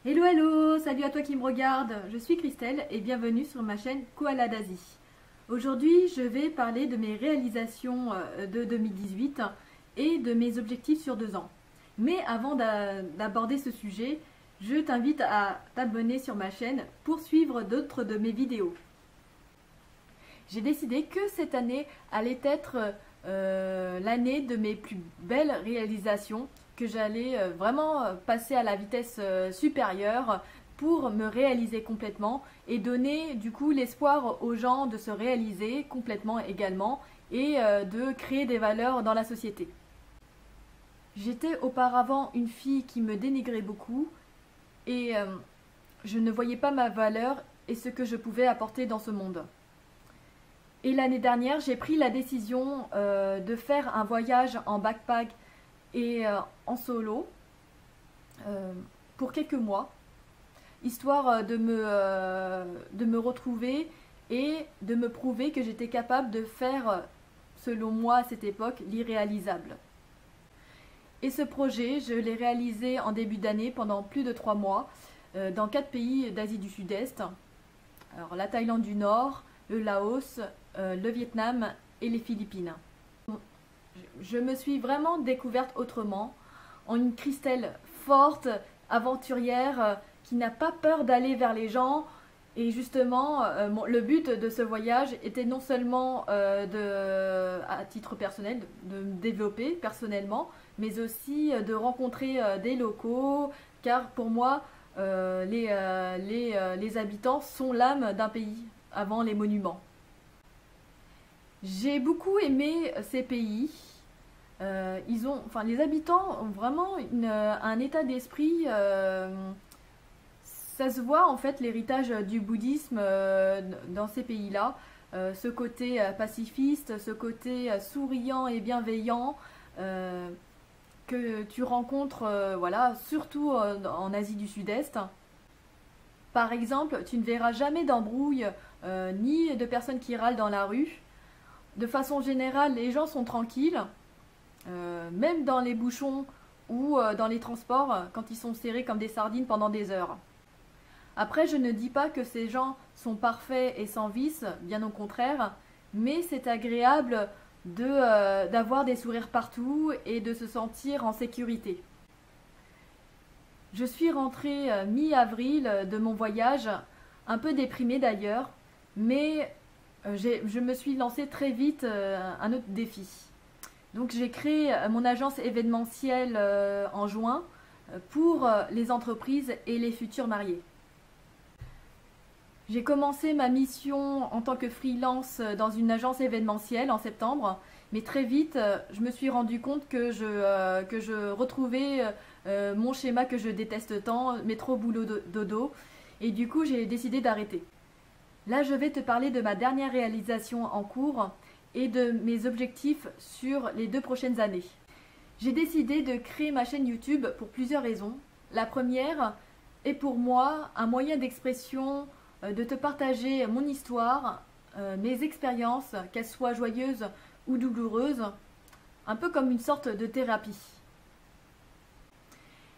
Hello hello, salut à toi qui me regarde, je suis Christelle et bienvenue sur ma chaîne Koala d'Asie. Aujourd'hui je vais parler de mes réalisations de 2018 et de mes objectifs sur 2 ans. Mais avant d'aborder ce sujet, je t'invite à t'abonner sur ma chaîne pour suivre d'autres de mes vidéos. J'ai décidé que cette année allait être l'année de mes plus belles réalisations, que j'allais vraiment passer à la vitesse supérieure pour me réaliser complètement et donner du coup l'espoir aux gens de se réaliser complètement également et de créer des valeurs dans la société. J'étais auparavant une fille qui me dénigrait beaucoup et je ne voyais pas ma valeur et ce que je pouvais apporter dans ce monde. Et l'année dernière, j'ai pris la décision de faire un voyage en backpack et en solo pour quelques mois, histoire de me retrouver et de me prouver que j'étais capable de faire, selon moi à cette époque, l'irréalisable. Et ce projet, je l'ai réalisé en début d'année pendant plus de 3 mois dans 4 pays d'Asie du Sud-Est. Alors la Thaïlande du Nord, le Laos, le Vietnam et les Philippines. Je me suis vraiment découverte autrement, en une Christelle forte, aventurière, qui n'a pas peur d'aller vers les gens. Et justement, le but de ce voyage était non seulement à titre personnel, de me développer personnellement, mais aussi de rencontrer des locaux, car pour moi, les habitants sont l'âme d'un pays, avant les monuments. J'ai beaucoup aimé ces pays. Les habitants ont vraiment un état d'esprit. Ça se voit en fait l'héritage du bouddhisme dans ces pays-là. Ce côté pacifiste, ce côté souriant et bienveillant que tu rencontres surtout en Asie du Sud-Est. Par exemple, tu ne verras jamais d'embrouille ni de personnes qui râlent dans la rue. De façon générale, les gens sont tranquilles, même dans les bouchons ou dans les transports, quand ils sont serrés comme des sardines pendant des heures. Après, je ne dis pas que ces gens sont parfaits et sans vices, bien au contraire, mais c'est agréable d'avoir des sourires partout et de se sentir en sécurité. Je suis rentrée mi-avril de mon voyage, un peu déprimée d'ailleurs, mais je me suis lancée très vite un autre défi. Donc j'ai créé mon agence événementielle en juin pour les entreprises et les futurs mariés. J'ai commencé ma mission en tant que freelance dans une agence événementielle en septembre, mais très vite je me suis rendu compte que je retrouvais mon schéma que je déteste tant, métro boulot dodo, et du coup j'ai décidé d'arrêter. Là, je vais te parler de ma dernière réalisation en cours et de mes objectifs sur les 2 prochaines années. J'ai décidé de créer ma chaîne YouTube pour plusieurs raisons. La première est pour moi un moyen d'expression, de te partager mon histoire, mes expériences, qu'elles soient joyeuses ou douloureuses, un peu comme une sorte de thérapie.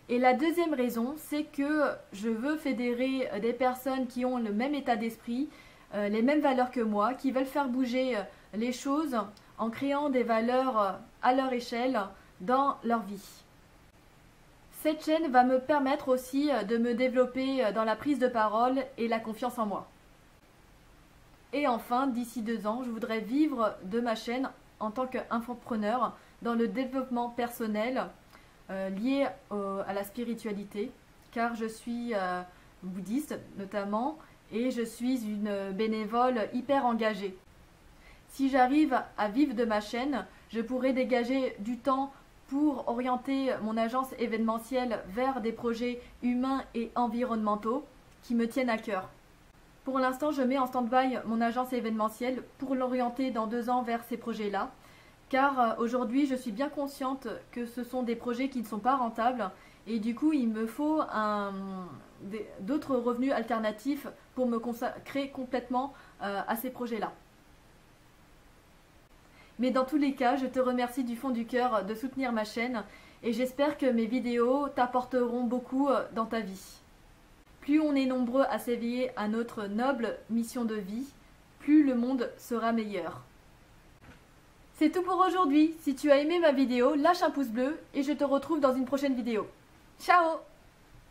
Et la deuxième raison, c'est que je veux fédérer des personnes qui ont le même état d'esprit, les mêmes valeurs que moi, qui veulent faire bouger les choses en créant des valeurs à leur échelle dans leur vie. Cette chaîne va me permettre aussi de me développer dans la prise de parole et la confiance en moi. Et enfin, d'ici 2 ans, je voudrais vivre de ma chaîne en tant qu'infopreneur dans le développement personnel, lié à la spiritualité, car je suis bouddhiste notamment et je suis une bénévole hyper engagée. Si j'arrive à vivre de ma chaîne, je pourrai dégager du temps pour orienter mon agence événementielle vers des projets humains et environnementaux qui me tiennent à cœur. Pour l'instant, je mets en stand-by mon agence événementielle pour l'orienter dans 2 ans vers ces projets-là. Car aujourd'hui, je suis bien consciente que ce sont des projets qui ne sont pas rentables et du coup, il me faut d'autres revenus alternatifs pour me consacrer complètement à ces projets-là. Mais dans tous les cas, je te remercie du fond du cœur de soutenir ma chaîne et j'espère que mes vidéos t'apporteront beaucoup dans ta vie. plus on est nombreux à s'éveiller à notre noble mission de vie, plus le monde sera meilleur. C'est tout pour aujourd'hui. Si tu as aimé ma vidéo, lâche un pouce bleu et je te retrouve dans une prochaine vidéo. Ciao!